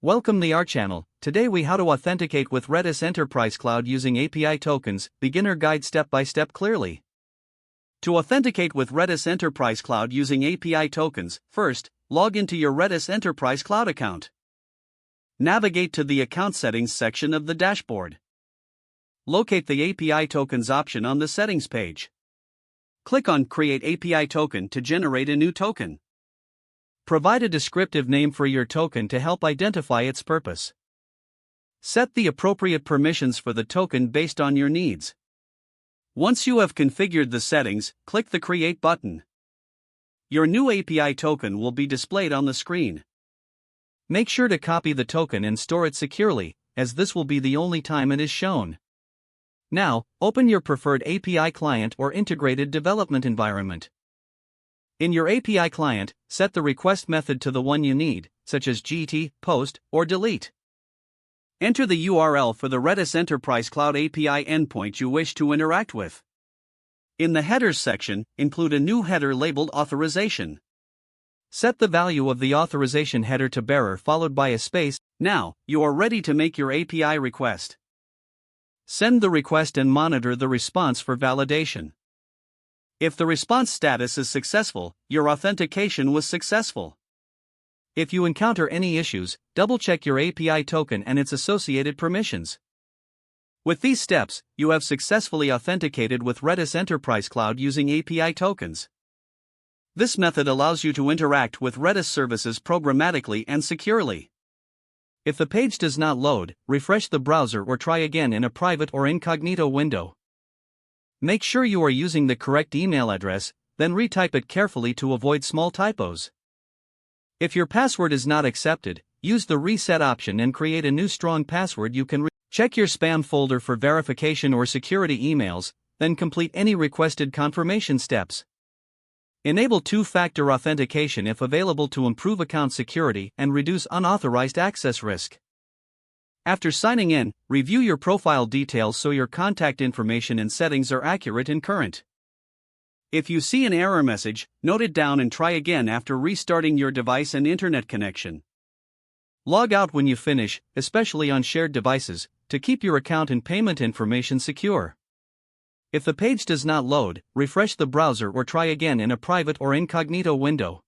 Welcome to our channel. Today we how to authenticate with Redis Enterprise Cloud using API tokens, beginner guide step by step clearly. To authenticate with Redis Enterprise Cloud using API tokens, first, log into your Redis Enterprise Cloud account. Navigate to the account settings section of the dashboard. Locate the API tokens option on the settings page. Click on Create API Token to generate a new token. Provide a descriptive name for your token to help identify its purpose. Set the appropriate permissions for the token based on your needs. Once you have configured the settings, click the Create button. Your new API token will be displayed on the screen. Make sure to copy the token and store it securely, as this will be the only time it is shown. Now, open your preferred API client or integrated development environment. In your API client, set the request method to the one you need, such as GT, POST, or DELETE. Enter the URL for the Redis Enterprise Cloud API endpoint you wish to interact with. In the Headers section, include a new header labeled Authorization. Set the value of the authorization header to bearer followed by a space. Now, you are ready to make your API request. Send the request and monitor the response for validation. If the response status is successful, your authentication was successful. If you encounter any issues, double-check your API token and its associated permissions. With these steps, you have successfully authenticated with Redis Enterprise Cloud using API tokens. This method allows you to interact with Redis services programmatically and securely. If the page does not load, refresh the browser or try again in a private or incognito window. Make sure you are using the correct email address, then retype it carefully to avoid small typos. If your password is not accepted, use the reset option and create a new strong password. You can check your spam folder for verification or security emails, then complete any requested confirmation steps. Enable two-factor authentication if available to improve account security and reduce unauthorized access risk. After signing in, review your profile details so your contact information and settings are accurate and current. If you see an error message, note it down and try again after restarting your device and internet connection. Log out when you finish, especially on shared devices, to keep your account and payment information secure. If the page does not load, refresh the browser or try again in a private or incognito window.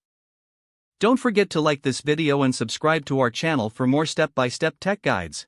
Don't forget to like this video and subscribe to our channel for more step-by-step tech guides.